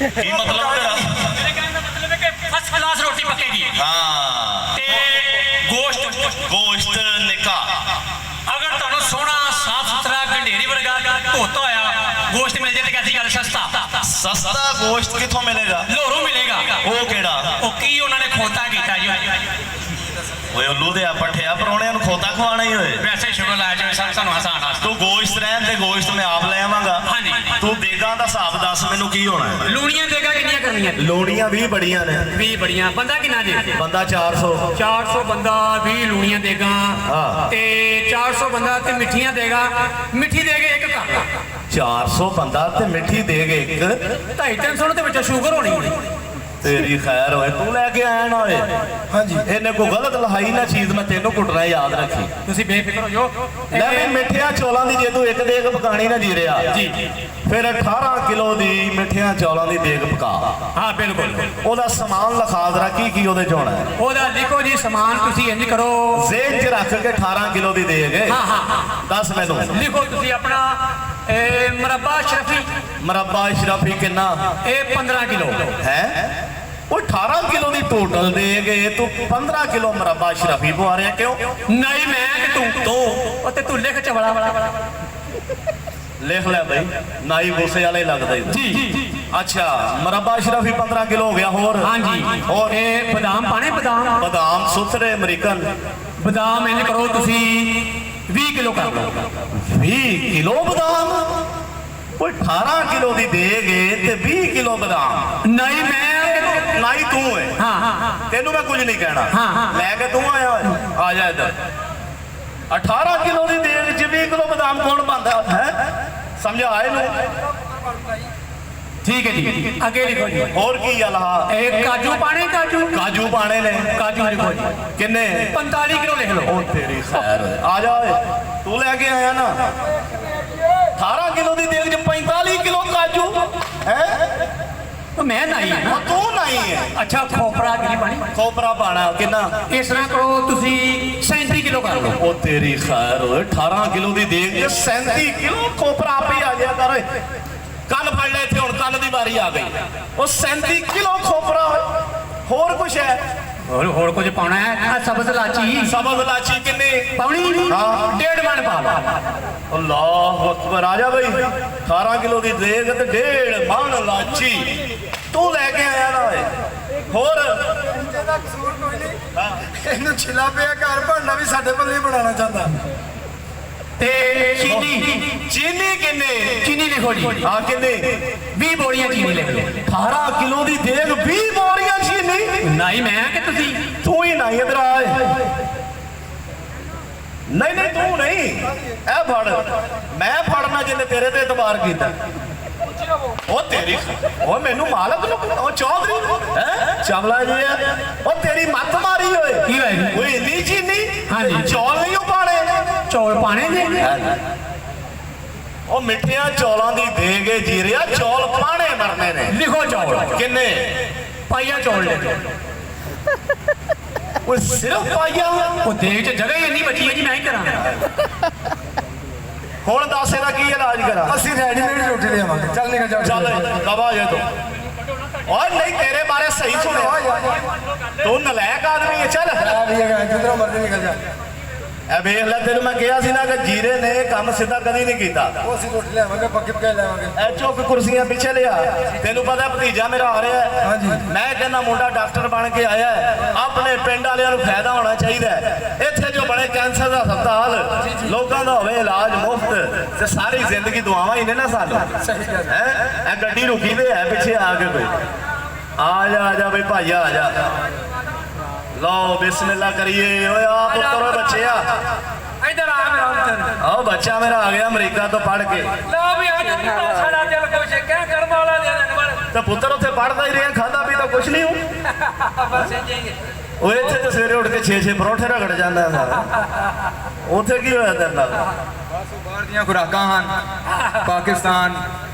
Speaker 6: ਕੀ ਮਤਲਬ ਤੇਰਾ?
Speaker 5: मेरे कहने का मतलब है कि फर्स्ट क्लास रोटी पकेगी
Speaker 6: ਹਾਂ
Speaker 5: ते
Speaker 6: ਗੋਸ਼ਤ ਨਿੱਕਾ।
Speaker 5: अगर तुहानू सोहना साफ सुथरा गंढेरी वर्गा धोता होया गोश्त मिल जाए तो कैसी गल सस्ता
Speaker 6: ਸਸਤਾ ਗੋਸ਼ਤ ਕਿੱਥੋਂ ਮਿਲੇਗਾ?
Speaker 5: लोरू मिलेगा
Speaker 6: ਉਹ ਕਿਹੜਾ?
Speaker 5: ਉਹ ਕੀ ਉਹਨਾਂ ਨੇ ਖੋਤਾ ਕੀਤਾ ਜੀ
Speaker 6: ਓਏ ਉੱਲੂ ਦੇ ਆ ਪੱਠਿਆ ਪਰੌਣਿਆਂ ਨੂੰ ਖੋਤਾ ਖਵਾਣਾ ਹੀ ਹੋਏ।
Speaker 5: ਵੈਸੇ ਸ਼ੁਕਰ ਲਾਇਆ ਜਿਵੇਂ ਸਾਨੂੰ ਆਸਾਨ ਆ
Speaker 6: ਤੂੰ ਗੋਸ਼ਤ ਰਹਿਣ ਤੇ ਗੋਸ਼ਤ ਮੈਂ ਆਪ ਲੈ ਆਵਾਂਗਾ।
Speaker 5: ਹਾਂਜੀ।
Speaker 6: ਤੂੰ ਦੇਗਾਂ ਦਾ ਹਿਸਾਬ ਦੱਸ ਮੈਨੂੰ ਕੀ ਹੋਣਾ ਹੈ?
Speaker 5: ਲੂਣੀਆਂ ਦੇਗਾ ਕਿੰਨੀਆਂ ਕਰਨੀਆਂ
Speaker 6: ਲੋੜੀਆਂ 20 ਬੜੀਆਂ ਨੇ।
Speaker 5: 20 ਬੜੀਆਂ ਬੰਦਾ ਕਿੰਨਾ ਜੀ
Speaker 6: ਬੰਦਾ 400।
Speaker 5: 400 ਬੰਦਾ 20 ਲੂਣੀਆਂ ਦੇਗਾ
Speaker 6: ਹਾਂ।
Speaker 5: ਤੇ 400 ਬੰਦਾ ਤੇ ਮਿੱਠੀਆਂ ਦੇਗਾ ਮਿੱਠੀ ਦੇਗੇ ਇੱਕ ਘਰ
Speaker 6: 400 ਬੰਦਾ ਤੇ ਮਿੱਠੀ ਦੇ ਗਏ ਇੱਕ।
Speaker 5: 250-300 ਦੇ ਵਿੱਚ ਸ਼ੂਗਰ ਹੋਣੀ ਹੈ
Speaker 6: ਤੇਰੀ ਖੈਰ ਹੋਏ ਤੂੰ ਲੈ ਕੇ ਆਇਆ ਨਾ ਹੋਏ।
Speaker 2: ਹਾਂਜੀ
Speaker 6: ਇਹਨੇ ਕੋਈ ਗਲਤ ਲਹਾਈ ਨਾ ਚੀਜ਼ ਮੈਂ ਤੈਨੂੰ ਕੁੱਟਣਾ ਯਾਦ ਰੱਖੀ।
Speaker 5: ਤੁਸੀਂ ਬੇਫਿਕਰ ਹੋ ਜਾਓ
Speaker 6: ਲੈ ਵੀ ਮਿੱਠਿਆਂ ਚੌਲਾਂ ਦੀ ਜੇ ਤੂੰ ਇੱਕ ਦੇਗ ਪਕਾਣੀ ਨਾ ਜੀ ਰਿਹਾ
Speaker 5: ਜੀ
Speaker 6: ਫਿਰ 18 ਕਿਲੋ ਦੀ ਮਿੱਠਿਆਂ ਚੌਲਾਂ ਦੀ ਦੇਗ ਪਕਾ।
Speaker 5: ਹਾਂ ਬਿਲਕੁਲ
Speaker 6: ਉਹਦਾ ਸਮਾਨ ਲਿਖਾ ਜ਼ਰਾ ਕੀ ਕੀ ਉਹਦੇ ਚ ਹੋਣਾ ਹੈ।
Speaker 5: ਉਹਦਾ ਲਿਖੋ ਜੀ ਸਮਾਨ ਤੁਸੀਂ ਇੰਜ ਕਰੋ
Speaker 6: ਜ਼ੇਨ ਚ ਰੱਖ ਕੇ 18 ਕਿਲੋ ਦੀ ਦੇਗ ਹੈ।
Speaker 5: ਹਾਂ ਹਾਂ
Speaker 6: ਦੱਸ ਮੈਨੂੰ
Speaker 5: ਲਿਖੋ ਤੁਸੀਂ ਆਪਣਾ ਮਰੱਬਾ ਸ਼ਰਫੀ
Speaker 6: ਮਰੱਬਾ ਇਸ਼ਰਫੀ ਕਿੰਨਾ
Speaker 5: ਇਹ 15 ਕਿਲੋ
Speaker 6: ਹੈ? ਉਹ 18 ਕਿਲੋ ਦੀ ਟੋਟਲ ਦੇ ਗਏ ਤੂੰ 15 ਕਿਲੋ ਮਰੱਬਾ ਇਸ਼ਰਫੀ ਪਵਾ ਰਿਹਾ ਕਿਉਂ?
Speaker 5: ਨਹੀਂ ਮੈਂ ਕਿ ਤੂੰ ਉਹ ਤੇ ਤੂੰ ਲਿਖ ਚਵੜਾ ਵਾਲਾ
Speaker 6: ਲਿਖ ਲੈ ਬਈ ਨਾਈ ਗੋਸੇ ਵਾਲੇ ਲੱਗਦਾ ਹੀ।
Speaker 5: ਜੀ
Speaker 6: ਅੱਛਾ ਮਰੱਬਾ ਇਸ਼ਰਫੀ 15 ਕਿਲੋ ਹੋ ਗਿਆ। ਹੋਰ
Speaker 5: ਹਾਂਜੀ
Speaker 6: ਹੋਰ
Speaker 5: ਇਹ ਬਦਾਮ ਪਾਣੇ ਬਦਾਮ
Speaker 6: ਬਦਾਮ ਸੁਥਰੇ ਅਮਰੀਕਨ
Speaker 5: ਬਦਾਮ ਇੰਜ ਕਰੋ ਤੁਸੀਂ 20 ਕਿਲੋ ਕਰ ਲਓ
Speaker 6: 20 ਕਿਲੋ ਬਦਾਮ? ਓਏ 18 ਕਿਲੋ ਦੀ ਦੇ ਗਏ ਤੇ 20 ਕਿਲੋ ਬਦਾਮ?
Speaker 5: ਨਹੀਂ ਮੈਂ
Speaker 6: ਨਾਈ ਤੂੰ ਹੈ।
Speaker 5: ਹਾਂ ਹਾਂ
Speaker 6: ਤੈਨੂੰ ਮੈਂ ਕੁਝ ਨਹੀਂ ਕਹਿਣਾ।
Speaker 5: ਹਾਂ, ਹਾਂ।
Speaker 6: ਲੈ ਕੇ ਤੂੰ ਆਇਆ ਹੋਇਆ। ਆ ਜਾ ਇੱਧਰ। 18 ਕਿਲੋ ਦੀ ਦੇਗ ਚ 20 ਕਿਲੋ ਬਦਾਮ ਕੌਣ ਪਾਉਂਦਾ ਹੈ? ਸਮਝਾ ਇਹਨੂੰ।
Speaker 5: ਠੀਕ ਹੈ ਜੀ ਅੱਗੇ ਲਿਖੋ ਜੀ
Speaker 6: ਹੋਰ ਕੀ ਅਲਹਾ?
Speaker 5: ਇਹ ਕਾਜੂ ਪਾਣੇ
Speaker 6: ਕਾਜੂ ਪਾਣੇ ਨੇ।
Speaker 5: ਕਾਜੂ ਲਿਖੋ ਜੀ
Speaker 6: ਕਿੰਨੇ?
Speaker 5: 45 ਕਿਲੋ ਲਿਖ ਲਓ
Speaker 6: ਉਹ ਤੇਰੀ ਖੈਰ ਹੋਏ। ਆ ਜਾ ਓਏ ਤੂੰ ਲੈ ਕੇ ਆਇਆ ਨਾ 18 ਕਿਲੋ ਦੀ ਦੇਗ ਚ 45 ਕਿਲੋ ਕਾਜੂ ਹੈ?
Speaker 5: ਮੈਂ ਨਹੀਂ
Speaker 6: ਉਹ ਤੂੰ ਨਹੀਂ ਹੈ।
Speaker 5: ਅੱਛਾ ਖੋਪਰਾ ਕਿੰਨੀ ਪਾਣੀ
Speaker 6: ਖੋਪਰਾ ਪਾਣਾ ਕਿੰਨਾ?
Speaker 5: ਇਸ ਤਰ੍ਹਾਂ ਕਰੋ ਤੁਸੀਂ 37 ਕਿਲੋ ਕਰ ਲਓ
Speaker 6: ਉਹ ਤੇਰੀ ਖੈਰ ਹੋਏ 18 ਕਿਲੋ ਦੀ ਦੇਗ ਚ 37 ਕਿਲੋ ਖੋਪਰਾ ਆਪੇ ਆ ਗਿਆ ਕਰ ਓਏ। ਕੰਨ ਫੜ ਲੈ ਇੱਥੇ ਹੁਣ ਕੰਨ ਦੀ ਵਾਰੀ ਆ ਗਈ। ਉਹ 37 ਕਿਲੋ ਖੋਪਰਾ ਹੋਰ ਕੁਛ ਹੈ?
Speaker 7: ਹੋਰ ਕੁਝ ਪਾਉਣਾ ਹੈ? ਆ ਸਬਜ਼ ਲਾਚੀ
Speaker 6: ਸਬਜ਼ ਲਾਚੀ ਕਿੰਨੇ
Speaker 7: ਪਾਉਣੀ?
Speaker 6: ਹਾਂ।
Speaker 7: 1.5 ਮਣ ਪਾ ਲਾ।
Speaker 6: ਅੱਲਾਹੁ ਅਕਬਰ। ਆ ਜਾ ਬਈ 18 ਕਿਲੋ ਦੀ ਦੇਗ ਤੇ 1.5 ਮਣ ਲਾਚੀ ਤੂੰ ਲੈ ਕੇ ਆਇਆ ਨਾ ਓਏ। ਹੋਰ
Speaker 2: ਇਹਦਾ ਕਸੂਰ ਕੋਈ ਨਹੀਂ, ਇਹਨੂੰ ਛਿਲਾ ਪਿਆ ਘਰ ਭਾਂਡਾ ਵੀ ਸਾਡੇ ਪੱਲੇ ਬਣਾਉਣਾ ਚਾਹੁੰਦਾ।
Speaker 7: ਤੇ ਚੀਨੀ
Speaker 6: ਚੀਨੀ ਕਿੰਨੇ?
Speaker 7: ਚੀਨੀ ਲਿਖੋ ਜੀ।
Speaker 6: ਹਾਂ ਕਿੰਨੇ?
Speaker 7: 20 ਬੋਰੀਆਂ ਚੀਨੀ ਲਿਖ ਲਓ।
Speaker 6: 18 ਕਿਲੋ ਦੀ ਦੇਗ 20 ਬੋਰੀਆਂ ਚੀਨੀ?
Speaker 7: ਨਹੀਂ ਮੈਂ ਕਿ ਤੁਸੀਂ?
Speaker 6: ਤੂੰ ਹੀ ਨਹੀਂ ਇਧਰ ਆਏ। ਨਹੀਂ ਨਹੀਂ ਤੂੰ ਨਹੀਂ, ਇਹ ਫੜ। ਮੈਂ ਫੜਨਾ ਜਿੰਨੇ ਤੇਰੇ ਤੇ ਇਤਬਾਰ ਕੀਤਾ। ਉਹ ਤੇਰੀ ਉਹ ਮੈਨੂੰ ਮਾਲਕ ਨੂੰ ਉਹ ਚੌਧਰੀ ਹੈ ਚਵਲਾ ਜੀ ਹੈ। ਉਹ ਤੇਰੀ ਮੱਤ ਮਾਰੀ ਓਏ।
Speaker 7: ਕੀ ਹੋਇਆ ਜੀ?
Speaker 6: ਓਏ ਇੰਨੀ ਚੀਨੀ?
Speaker 7: ਹਾਂਜੀ।
Speaker 6: ਚੌਲ ਨਹੀਂ ਉਹ ਪਾਣੇ?
Speaker 7: ਚੌਲ ਪਾਣੇ ਨੇ?
Speaker 6: ਉਹ ਮਿੱਠਿਆਂ ਚੌਲਾਂ ਦੀ ਦੇਗੇ ਜੀਰਿਆ, ਚੌਲ ਪਾਣੇ ਮਰਨੇ ਨੇ।
Speaker 7: ਲਿਖੋ ਚੌਲ
Speaker 6: ਕਿੰਨੇ?
Speaker 7: ਪਾਈਆ ਚੌਲ ਲਿਖੋ।
Speaker 6: ਉਹ ਸਿਰਫ ਪਾਈਆ?
Speaker 7: ਉਹ ਦੇਗ 'ਚ ਜਗ੍ਹਾ ਹੀ ਇੰਨੀ ਬਚੀ ਹੈ ਜੀ, ਮੈਂ ਹੀ ਕਰਾਂ।
Speaker 6: ਹੁਣ ਦੱਸ ਇਹਦਾ ਕੀ ਇਲਾਜ ਕਰਾਂ?
Speaker 2: ਅਸੀਂ ਰੈਡੀਮੇਡ ਰੋਟੀ ਲਿਆਵਾਂਗੇ। ਚੱਲ ਨਿਕਲ ਜਾ।
Speaker 6: ਚੱਲ ਦਬਾ ਜੇ ਤੂੰ। ਓਏ ਨਹੀਂ ਤੇਰੇ ਬਾਰੇ ਸਹੀ ਸੁਣਿਆ। ਤੂੰ ਨਲਾਇਕ ਆਦਮੀ ਹੈ। ਚੱਲ
Speaker 2: ਆ ਵੀ ਹੈਗਾ, ਜਿੱਧਰੋਂ ਮਰਜ਼ੀ ਨਿਕਲ ਜਾ।
Speaker 6: ਇਹ ਵੇਖ ਲੈ, ਤੈਨੂੰ ਮੈਂ ਕਿਹਾ ਸੀ ਨਾ ਕਿ ਜੀਰੇ ਨੇ ਕੰਮ ਸਿੱਧਾ ਕਦੀ ਨਹੀਂ ਕੀਤਾ।
Speaker 2: ਉਹ ਅਸੀਂ ਰੋਟੀ ਲਿਆਵਾਂਗੇ, ਪੱਕੇ ਪਕਾਏ ਲਿਆਵਾਂਗੇ।
Speaker 6: ਇਹ ਚੁੱਕ ਕੁਰਸੀਆਂ ਪਿੱਛੇ ਲਿਆ। ਤੈਨੂੰ ਪਤਾ ਭਤੀਜਾ ਮੇਰਾ ਆ ਰਿਹਾ ਹੈ।
Speaker 2: ਹਾਂਜੀ।
Speaker 6: ਮੈਂ ਕਹਿੰਦਾ ਮੁੰਡਾ ਡਾਕਟਰ ਬਣ ਕੇ ਆਇਆ ਹੈ, ਆਪਣੇ ਪਿੰਡ ਵਾਲਿਆਂ ਨੂੰ ਫਾਇਦਾ ਹੋਣਾ ਚਾਹੀਦਾ ਹੈ। ਇੱਥੇ ਜੋ ਬਣੇ ਕੈਂਸਰ ਦਾ ਹਸਪਤਾਲ, ਲੋਕਾਂ ਦਾ ਹੋਵੇ ਇਲਾਜ ਮੁਫਤ, ਤੇ ਸਾਰੀ ਜ਼ਿੰਦਗੀ ਦੁਆਵਾਂ ਹੀ ਨੇ ਨਾ ਸਾਨੂੰ।
Speaker 2: ਸਹੀ ਗੱਲ ਹੈ।
Speaker 6: ਹੈ ਇਹ ਗੱਡੀ ਰੁਕੀ ਤੇ ਹੈ ਪਿੱਛੇ ਆ ਕੇ ਕੋਈ। ਆ ਜਾ ਬਈ ਭਾਈਆ ਆ ਜਾ। ਲਓ ਬਿਸਮਿਲ੍ਲਾ ਕਰੀਏ। ਓਏ ਆ ਪੁੱਤਰ ਬੱਚਿਆ,
Speaker 5: ਇਧਰ ਆ ਮੇਰਾ ਪੁੱਤਰ।
Speaker 6: ਆਹ ਬੱਚਾ ਮੇਰਾ ਆ ਗਿਆ ਅਮਰੀਕਾ ਤੋਂ ਪੜ੍ਹ ਕੇ।
Speaker 5: ਲਓ ਵੀ ਅੱਜ ਕਿੰਨਾ ਸਾਡਾ ਦਿਲ ਖੁਸ਼ ਹੈ। ਕਿਆ ਕਰਨ ਵਾਲਾ ਦੇ ਨੰਬਰ
Speaker 6: ਤੇ ਪੁੱਤਰ ਉੱਥੇ ਪੜ੍ਹਦਾ ਹੀ ਰਿਹਾ, ਖਾਂਦਾ ਪੀਂਦਾ ਕੁਛ ਨਹੀਂ ਹੂੰ।
Speaker 5: ਬਸ ਇੰਜ ਹੀ ਹੈ।
Speaker 6: ਉਹ ਇੱਥੇ ਤੇ ਸਵੇਰੇ ਉੱਠ ਕੇ 6 ਪਰੌਂਠੇ ਰਗੜ ਜਾਂਦਾ ਸਾਰਾ। ਉੱਥੇ ਕੀ ਹੋਇਆ ਤੇਰੇ ਨਾਲ?
Speaker 8: ਬਸ ਬਾਹਰ ਦੀਆਂ ਖੁਰਾਕਾਂ ਹਨ। ਪਾਕਿਸਤਾਨ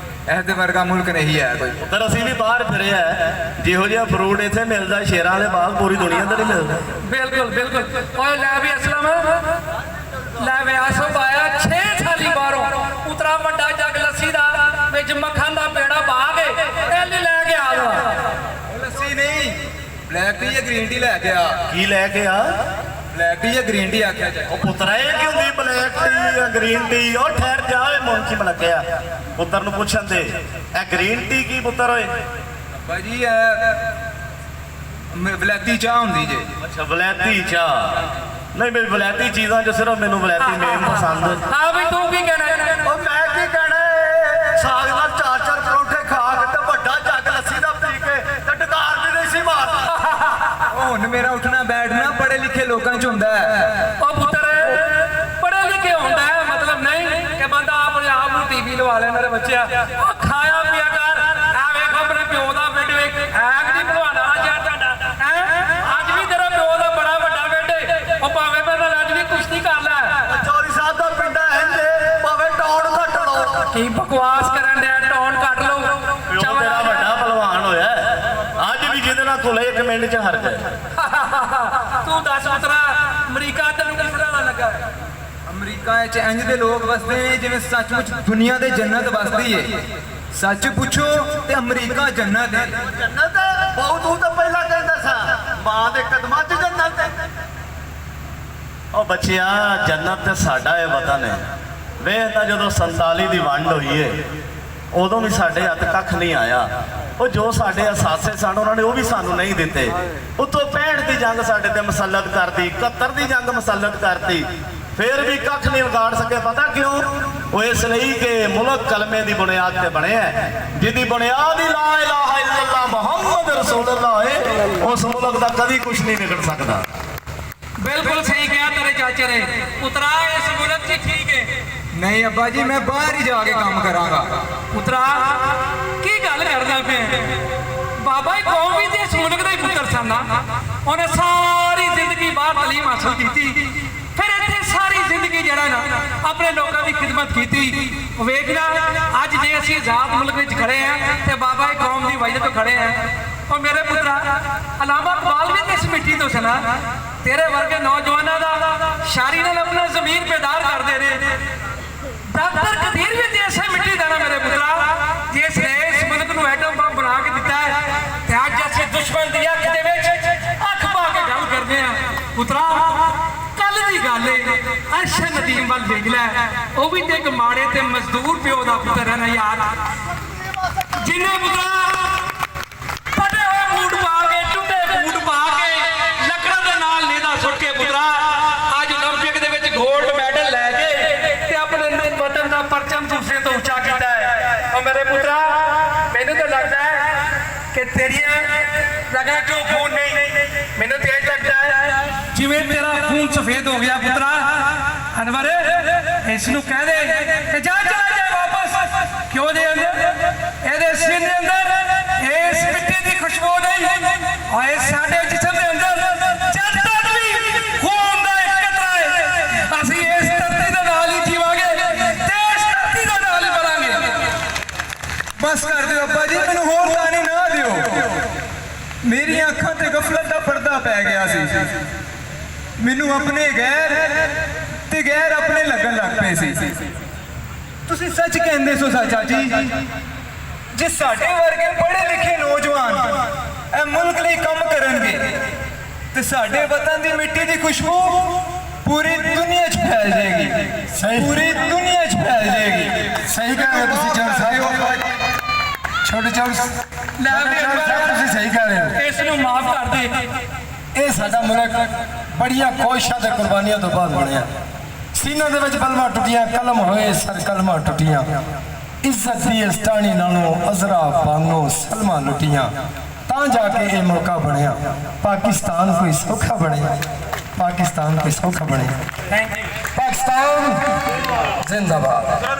Speaker 8: ਇਹਦੇ ਵਰਗਾ ਮੁਲਕ ਨਹੀਂ ਹੈ ਕੋਈ।
Speaker 6: ਪਰ ਅਸੀਂ ਵੀ ਬਾਹਰ ਫਿਰੇ ਆ, ਜਿਹੋ ਜਿਹਾ ਫਰੂਟ ਇੱਥੇ ਮਿਲਦਾ ਸ਼ੇਰਾਂ ਵਾਲੇ ਬਾਗ ਪੂਰੀ ਦੁਨੀਆ ਤੇ ਨਹੀਂ ਮਿਲਦਾ।
Speaker 5: ਬਿਲਕੁਲ ਬਿਲਕੁਲ। ਓਏ ਲੈ ਵੀ ਅਸਲਮ ਲੈ ਵੇ ਆਸੋ ਪਾਇਆ 6 ਸਾਲੀ ਬਾਹਰੋਂ ਉਤਰਾ ਵੱਡਾ ਜੱਗ ਲੱਸੀ ਦਾ ਵਿੱਚ ਮੱਖਣ ਦਾ ਪੇੜਾ ਪਾ ਕੇ ਇਹ ਲੈ ਕੇ ਆ ਜਾ।
Speaker 8: ਲੱਸੀ ਨਹੀਂ, ਬਲੈਕ ਟੀ ਜਾਂ ਗ੍ਰੀਨ ਟੀ ਲੈ ਕੇ ਆ।
Speaker 6: ਕੀ ਲੈ ਕੇ ਆ?
Speaker 8: ਬਲੈਕ ਟੀ ਜਾਂ ਗ੍ਰੀਨ ਟੀ ਆਖਿਆ ਜਾਏ।
Speaker 6: ਉਹ ਪੁੱਤਰਾ ਇਹ ਕੀ ਹੁੰਦੀ ਬਲੈਕ ਟੀ ਜਾਂ ਗ੍ਰੀਨ ਟੀ? ਉਹ ਠਹਿਰ ਜਾ ਓਏ ਮੁੰਚੀ ਮਲਕਿਆ, ਪੁੱਤਰ ਨੂੰ ਪੁੱਛਣ ਦੇ ਇਹ ਗ੍ਰੀਨ ਟੀ ਕੀ ਪੁੱਤਰ ਓਏ?
Speaker 8: ਭਾਜੀ ਬਲੈਤੀ ਚਾਹ ਹੁੰਦੀ ਜੇ।
Speaker 6: ਅੱਛਾ ਵਲੈਤੀ ਚਾਹ। ਨਹੀਂ ਬਈ ਵਲੈਤੀ ਚੀਜ਼ਾਂ ਜੋ ਸਿਰਫ ਮੈਨੂੰ ਵਲੈਤੀ ਮੇਨ ਪਸੰਦ।
Speaker 5: ਹਾਂ ਵੀ ਤੂੰ ਕੀ ਕਹਿਣਾ?
Speaker 6: ਉਹ ਮੈਂ ਕੀ ਕਹਿਣਾ, ਸਾਗ ਨਾਲ 4 ਪਰੌਂਠੇ ਖਾ ਕੇ ਤੇ ਵੱਡਾ ਜੱਗ ਲੱਸੀ ਦਾ ਪੀ ਕੇ ਤੇ ਡਕਾਰ ਵੀ ਨਹੀਂ ਸੀ ਮਾਰਦਾ।
Speaker 8: ਉਹ ਹੁਣ ਮੇਰਾ ਉੱਠਣਾ ਬੈਠਣਾ ਪੜ੍ਹੇ ਲਿਖੇ ਲੋਕਾਂ 'ਚ ਹੁੰਦਾ ਹੈ।
Speaker 5: ਉਹ ਪੁੱਤਰ ਪੜ੍ਹੇ ਲਿਖੇ ਹੁੰਦਾ ਹੈ ਮਤਲਬ ਨਹੀਂ ਕਿ ਬੰਦਾ ਆਪਣੇ ਆਪ ਨੂੰ ਟੀਵੀ ਲਵਾ ਲੈ। ਮੇਰੇ ਬੱਚਿਆ ਉਹ ਖਾਇਆ ਪੀਆ ਕਰ। ਆ ਵੇਖ ਆਪਣੇ ਪਿਓ ਦਾ ਬੈੱਡ ਵੇਖ ਐਗ ਦੀ ਭਲਵਾਨਾ ਯਾਰ ਤੁਹਾਡਾ ਹੈ। ਅੱਜ ਵੀ ਤੇਰਾ ਪਿਓ ਦਾ ਬੜਾ ਵੱਡਾ ਬੈੱਡ। ਉਹ ਭਾਵੇਂ ਮੇਰੇ ਨਾਲ ਅੱਜ ਵੀ ਕੁਸ਼ਤੀ ਕਰ ਲੈ।
Speaker 6: ਚੌਧਰੀ ਸਾਹਿਬ ਦਾ ਪਿੰਡਾ ਹੈ ਭਾਵੇਂ ਟੌਣ ਘੱਟ ਲਓ।
Speaker 5: ਕੀ ਬਕਵਾਸ ਕਰਨ ਡਿਆ? ਟੌਣ ਕੱਢ ਲਓ।
Speaker 6: ਪਿਓ ਤੇਰਾ ਵੱਡਾ ਪਹਿਲਵਾਨ ਹੋਇਆ ਅੱਜ ਵੀ, ਜਿਹਦੇ ਨਾਲ ਘੁਲੇ 1 ਮਿੰਟ 'ਚ ਹਰ ਜਾਏ।
Speaker 5: ਤੂੰ ਦੱਸ ਪੁੱਤਰਾ ਅਮਰੀਕਾ ਤੈਨੂੰ ਕਿਸ ਤਰ੍ਹਾਂ ਦਾ ਲੱਗਾ?
Speaker 8: ਅਮਰੀਕਾ 'ਚ ਇੰਜ ਦੇ ਲੋਕ ਵਸਦੇ ਨੇ ਜਿਵੇਂ ਸੱਚਮੁੱਚ ਦੁਨੀਆ ਦੇ ਜੰਨਤ ਵਸਦੀ ਏ। ਸੱਚ ਪੁੱਛੋ ਤੇ ਅਮਰੀਕਾ ਜੰਨਤ ਹੈ।
Speaker 6: ਜੰਨਤ ਬਹੁਤ ਤੂੰ ਤਾਂ ਪਹਿਲਾਂ ਕਹਿੰਦਾ ਸਾ ਮਾਂ ਦੇ ਕਦਮਾਂ 'ਚ ਜੰਨਤ ਹੈ। ਉਹ ਬੱਚਿਆ ਜੰਨਤ ਤੇ ਸਾਡਾ ਇਹ ਵਤਨ ਹੈ। ਵੇਖ ਤਾਂ ਜਦੋਂ 47 ਦੀ ਵੰਡ ਹੋਈ ਏ ਉਦੋਂ ਵੀ ਸਾਡੇ ਹੱਥ ਕੱਖ ਨਹੀਂ ਆਇਆ। ਉਹ ਜੋ ਸਾਡੇ ਅਸਾਸੇ ਸਨ ਉਹਨਾਂ ਨੇ ਉਹ ਵੀ ਸਾਨੂੰ ਨਹੀਂ ਦਿੱਤੇ। ਉਤੋਂ 65 ਦੀ ਜੰਗ ਸਾਡੇ ਤੇ ਮਸਲਤ ਕਰਤੀ, 71 ਦੀ ਜੰਗ ਮਸਲਤ ਕਰਤੀ, ਫਿਰ ਵੀ ਕੱਖ ਨਹੀਂ ਵਿਗਾੜ ਸਕੇ। ਪਤਾ ਕਿਉਂ? ਉਹ ਇਸ ਲਈ ਕਿ ਮੁਲਕ ਕਲਮੇ ਦੀ ਬੁਨਿਆਦ ਤੇ ਬਣਿਆ, ਜਿਹਦੀ ਬੁਨਿਆਦ ਹੀ ਲਾ ਇਲਾਹਾ ਇਲੱਲਾਹ ਮੁਹੰਮਦ ਰਸੂਲੁल्लाह ਹੈ। ਉਸ ਮੁਲਕ ਦਾ ਕਦੀ ਕੁਝ ਨਹੀਂ ਵਿਗੜ ਸਕਦਾ।
Speaker 5: ਬਿਲਕੁਲ ਸਹੀ ਕਿਹਾ ਤੇਰੇ ਚਾਚੇ ਨੇ। ਪੁੱਤਰਾ ਇਸ ਮੁਲਕ 'ਚ ਠੀਕ ਹੈ।
Speaker 8: ਨਹੀਂ ਅੱਬਾ ਜੀ, ਮੈਂ ਬਾਹਰ ਹੀ ਜਾ ਕੇ ਕੰਮ ਕਰਾਂਗਾ।
Speaker 5: ਪੁੱਤਰਾ ਕੀ ਗੱਲ ਕਰਦਾ ਪਿਆ? ਬਾਬਾ ਹੀ ਕੌਮ ਵੀ ਤੇ ਇਸ ਮੁਲਕ ਦਾ ਹੀ ਪੁੱਤਰ ਸਨ ਨਾ। ਉਹਨੇ ਸਾਰੀ ਜ਼ਿੰਦਗੀ ਬਾਹਰ ਤਾਲੀਮ ਹਾਸਲ ਕੀਤੀ, ਫਿਰ ਇੱਥੇ ਸਾਰੀ ਜ਼ਿੰਦਗੀ ਜਿਹੜਾ ਨਾ ਆਪਣੇ ਲੋਕਾਂ ਦੀ ਖਿਦਮਤ ਕੀਤੀ। ਵੇਖਣਾ ਅੱਜ ਜੇ ਅਸੀਂ ਆਜ਼ਾਦ ਮੁਲਕ ਵਿੱਚ ਖੜੇ ਆ ਤੇ ਬਾਬਾ ਹੀ ਕੌਮ ਦੀ ਵਜ੍ਹਾ ਤੋਂ ਖੜੇ ਆ। ਉਹ ਮੇਰੇ ਪੁੱਤਰਾ ਅਲਾਮਾ ਇਕਬਾਲ ਵੀ ਤੇ ਇਸ ਮਿੱਟੀ ਤੋਂ ਸਨਾ। ਤੇਰੇ ਵਰਗੇ ਨੌਜਵਾਨਾਂ ਦਾ ਸ਼ਾਇਰੀ ਨਾਲ ਆਪਣਾ ਜ਼ਮੀਰ ਬੇਦਾਰ ਕਰਦੇ ਨੇ। ਡਾਕਟਰ ਕਦੀਰ ਵੀ ਤੇ ਇਸੇ ਮਿੱਟੀ ਦਾ ਨਾ ਮੇਰੇ ਪੁੱਤਰਾ, ਜਿਸ ਨੇ ਇਸ ਮੁਲਕ ਨੂੰ ਐਟਮ ਬੰਬ ਬਣਾ ਕੇ ਦਿੱਤਾ ਹੈ। ਤੇ ਅੱਜ ਅਸੀਂ ਦੁਸ਼ਮਣ ਦੀ ਅੱਖ ਦੇ ਵਿੱਚ ਅੱਖ ਪਾ ਕੇ ਵੱਲ ਵੇਖ ਲੈ, ਉਹ ਵੀ ਤੇ ਇੱਕ ਮਾੜੇ ਤੇ ਮਜ਼ਦੂਰ ਪਿਓ ਦਾ ਪੁੱਤਰ ਹੈ ਨਾ ਯਾਰ, ਜਿੰਨੇ ਪੁੱਤਰਾ ਫਟੇ ਹੋਏ ਬੂਟ ਪਾ ਕੇ, ਟੁੱਟੇ ਬੂਟ ਪਾ ਕੇ, ਲੱਕੜਾਂ ਦੇ ਨਾਲ ਨੇਦਾ ਸੁੱਟ ਕੇ ਪੁੱਤਰਾ ਅੱਜ ਓਲੰਪਿਕ ਦੇ ਵਿੱਚ 골ਡ ਮੈਡਲ ਲੈ ਕੇ ਤੇ ਆਪਣੇ ਵਤਨ ਦਾ ਪਰਚਮ ਦੂਸਰੇ ਤੋਂ ਉੱਚਾ ਕੀਤਾ ਹੈ। ਉਹ ਮੇਰੇ ਪੁੱਤਰਾ, ਮੈਨੂੰ ਤਾਂ ਲੱਗਦਾ ਹੈ ਕਿ ਤੇਰੀਆਂ ਰਗਾਂ 'ਚੋਂ ਖੂਨ ਨਹੀਂ, ਮੈਨੂੰ ਤੇ ਲੱਗਦਾ ਹੈ ਜਿਵੇਂ ਤੇਰਾ ਖੂਨ ਸਫੇਦ ਹੋ ਗਿਆ ਪੁੱਤਰਾ। ਅਨਵਰ, ਇਸ ਨੂੰ ਕਹਿ ਦੇ ਕਿ ਜਾ ਚਲਾ ਜਾ ਵਾਪਸ। ਕਿਉਂ ਦੇ ਅੰਦਰ ਇਹਦੇ ਸਿਰ ਦੇ ਅੰਦਰ ਇਸ ਮਿੱਟੀ ਦੀ ਖੁਸ਼ਬੂ ਨਹੀਂ, ਆਏ ਸਾਡੇ ਜਿਸਮ ਦੇ ਅੰਦਰ ਜਦ ਤੱਕ ਵੀ ਖੂਨ ਦਾ ਇੱਕ ਕਤਰਾ ਹੈ, ਅਸੀਂ ਇਸ ਧਰਤੀ ਦੇ ਨਾਲ ਹੀ ਜੀਵਾਂਗੇ ਤੇ ਇਸ ਧਰਤੀ ਦੇ ਨਾਲ ਹੀ ਮਰਾਂਗੇ।
Speaker 8: ਬਸ ਕਰ ਦਿਓ ਅੱਬਾ ਜੀ, ਮੈਨੂੰ ਹੋਰ ਤਾਣੇ ਨਾ ਦਿਓ। ਮੇਰੀਆਂ ਅੱਖਾਂ ਤੇ ਗਫਲਤ ਦਾ ਪਰਦਾ ਪੈ ਗਿਆ ਸੀ। ਮੈਨੂੰ ਆਪਣੇ ਗੈਰ ਤੇ ਗੈਰ ਆਪਣੇ ਲੱਗਣ ਲੱਗ ਪਏ ਸੀ। ਤੁਸੀਂ ਸੱਚ ਕਹਿੰਦੇ ਸੋ ਚਾਚਾ ਜੀ, ਜੇ ਸਾਡੇ ਵਰਗੇ ਪੜ੍ਹੇ ਲਿਖੇ ਨੌਜਵਾਨ ਇਹ ਮੁਲਕ ਲਈ ਕੰਮ ਕਰਨਗੇ ਤੇ ਸਾਡੇ ਵਤਨ ਦੀ ਮਿੱਟੀ ਦੀ ਖੁਸ਼ਬੂ ਪੂਰੀ ਦੁਨੀਆ 'ਚ ਫੈਲ ਜਾਏਗੀ। ਪੂਰੀ ਦੁਨੀਆ 'ਚ ਫੈਲ ਜਾਏਗੀ।
Speaker 2: ਸਹੀ ਕਹਿ ਰਹੇ ਹੋ ਤੁਸੀਂ ਜੱਜ ਸਾਹਿਬ, ਛੋਟੇ ਚੌੜ ਤੁਸੀਂ ਸਹੀ ਕਹਿ ਰਹੇ ਹੋ।
Speaker 5: ਇਸ ਨੂੰ ਮਾਫ ਕਰ ਦੇ।
Speaker 2: ਇਹ ਸਾਡਾ ਮੁਲਕ ਬੜੀਆਂ ਕੋਸ਼ਿਸ਼ਾਂ ਤੇ ਕੁਰਬਾਨੀਆਂ ਤੋਂ ਬਾਅਦ ਬਣਿਆ। ਸੀਨਾ ਦੇ ਵਿੱਚ ਬਲਮਾ ਟੁੱਟੀਆਂ, ਕਲਮ ਹੋਏ ਸਰ ਕਲਮਾਂ ਟੁੱਟੀਆਂ, ਇੱਜ਼ਤ ਦੀ ਇਸ ਟਾਹਣੀ ਨਾਲੋਂ ਅਜ਼ਰਾ ਬਾਂਗੋ ਸਲਮਾਂ ਲੁੱਟੀਆਂ, ਤਾਂ ਜਾ ਕੇ ਇਹ ਮੌਕਾ ਬਣਿਆ। ਪਾਕਿਸਤਾਨ ਕੋਈ ਸੌਖਾ ਬਣਿਆ, ਪਾਕਿਸਤਾਨ ਕੋਈ ਸੌਖਾ ਬਣਿਆ। ਪਾਕਿਸਤਾਨ ਜ਼ਿੰਦਾਬਾਦ।